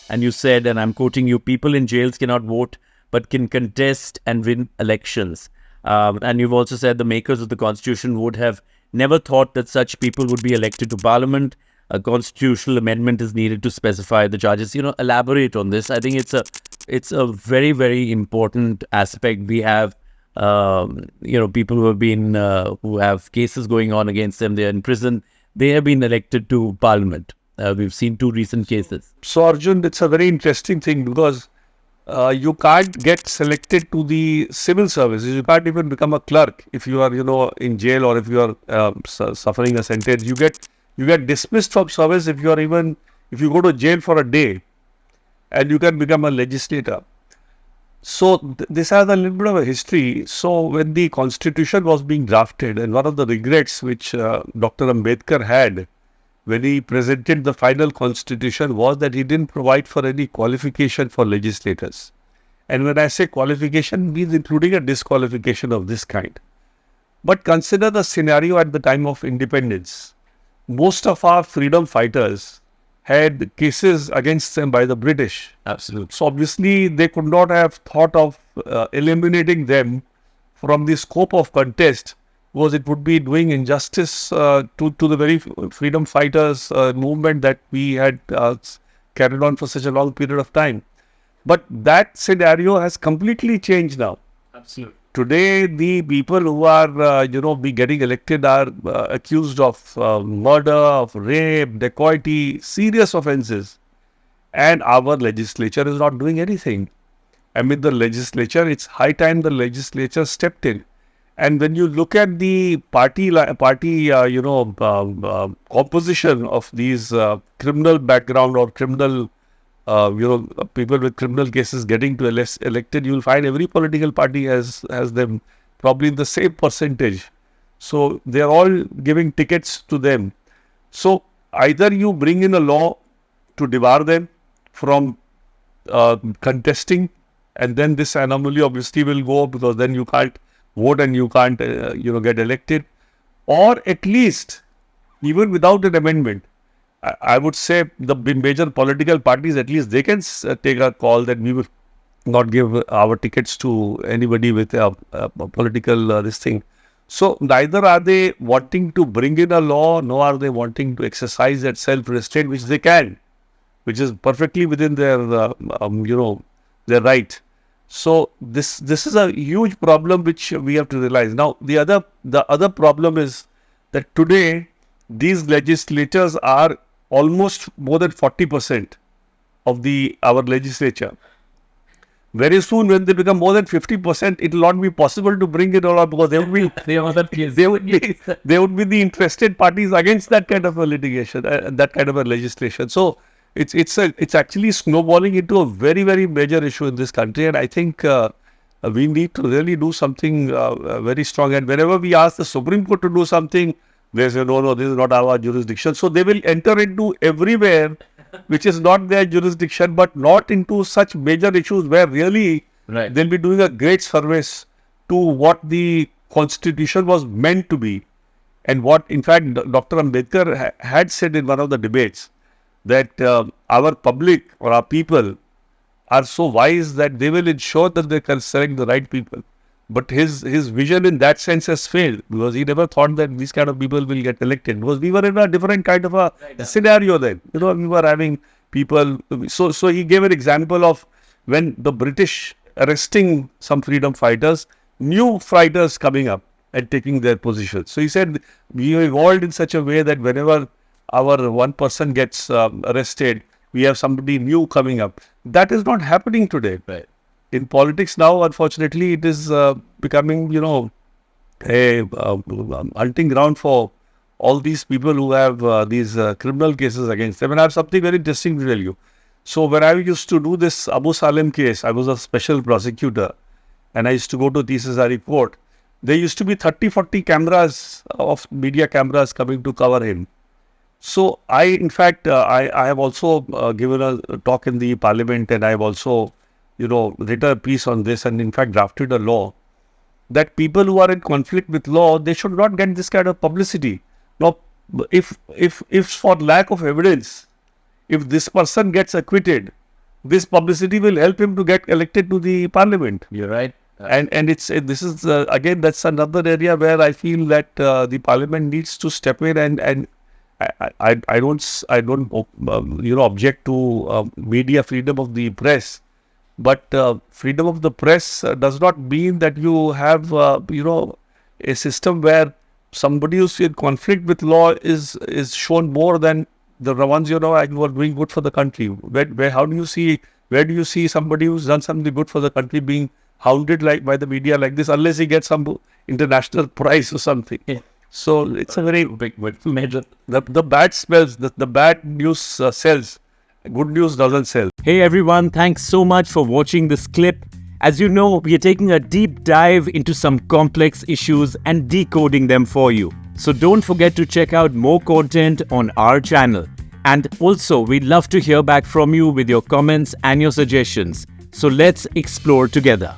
And you said, and I'm quoting you, people in jails cannot vote, but can contest and win elections. And you've also said the makers of the Constitution would have never thought that such people would be elected to Parliament. A constitutional amendment is needed to specify the charges. Elaborate on this. I think it's a very, very important aspect. We have, people who have cases going on against them. They're in prison. They have been elected to Parliament. We've seen 2 recent cases. So Arjun, it's a very interesting thing because you can't get selected to the civil services. You can't even become a clerk if you are, in jail, or if you are suffering a sentence. You get dismissed from service if you go to jail for a day, and you can become a legislator. So this has a little bit of a history. So when the Constitution was being drafted, and one of the regrets which Dr. Ambedkar had when he presented the final Constitution was that he didn't provide for any qualification for legislators. And when I say qualification, means including a disqualification of this kind. But consider the scenario at the time of independence. Most of our freedom fighters had cases against them by the British. Absolutely. So obviously they could not have thought of eliminating them from the scope of contest, because it would be doing injustice to the very freedom fighters movement that we had carried on for such a long period of time. But that scenario has completely changed now. Absolutely. Today, the people who are, be getting elected are accused of murder, of rape, dacoity, serious offences. And our legislature is not doing anything. I mean, the legislature, it's high time the legislature stepped in. And when you look at the party composition of these criminal background or criminal, people with criminal cases getting to elected, you will find every political party has them probably in the same percentage. So they are all giving tickets to them. So either you bring in a law to debar them from contesting, and then this anomaly obviously will go, because then you can't vote and you can't, get elected. Or at least, even without an amendment, I would say the major political parties, at least they can take a call that we will not give our tickets to anybody with a political this thing. So neither are they wanting to bring in a law, nor are they wanting to exercise that self-restraint, which they can, which is perfectly within their, their right. So this is a huge problem which we have to realize. Now, the other problem is that today these legislators are almost more than 40% of our legislature. Very soon, when they become more than 50%, it will not be possible to bring it all up, because they would be they would be the interested parties against that kind of a litigation, that kind of a legislation. So it's actually snowballing into a very, very major issue in this country, and I think we need to really do something very strong. And whenever we ask the Supreme Court to do something, they say, no, this is not our jurisdiction. So they will enter into everywhere which is not their jurisdiction, but not into such major issues where really they'll be doing a great service to what the Constitution was meant to be. And what, in fact, Dr. Ambedkar had said in one of the debates, that our public or our people are so wise that they will ensure that they can select the right people. But his vision in that sense has failed, because he never thought that these kind of people will get elected, because we were in a different kind of a scenario then. We were having people. So he gave an example of when the British arresting some freedom fighters, new fighters coming up and taking their positions. So he said, we evolved in such a way that whenever our one person gets arrested, we have somebody new coming up. That is not happening today. Right. In politics now, unfortunately, it is becoming, a hunting ground for all these people who have these criminal cases against them. And I have something very interesting to tell you. So when I used to do this Abu Salem case, I was a special prosecutor, and I used to go to Tisazari court. There used to be 30-40 cameras of media cameras coming to cover him. So I have also given a talk in the parliament, and I have also, written a piece on this, and in fact drafted a law that people who are in conflict with law, they should not get this kind of publicity. Now, if for lack of evidence, if this person gets acquitted, this publicity will help him to get elected to the parliament. You're right. And this is again, that's another area where I feel that the parliament needs to step in, and I don't object to media freedom of the press, but freedom of the press does not mean that you have a system where somebody who's in conflict with law is shown more than the ones who are doing good for the country. Where do you see somebody who's done something good for the country being hounded by the media like this, unless he gets some international prize or something? Yeah. So it's a very big measure. The bad smells, the bad news sells. Good news doesn't sell. Hey everyone, thanks so much for watching this clip. As you know, we are taking a deep dive into some complex issues and decoding them for you. So don't forget to check out more content on our channel. And also, we'd love to hear back from you with your comments and your suggestions. So let's explore together.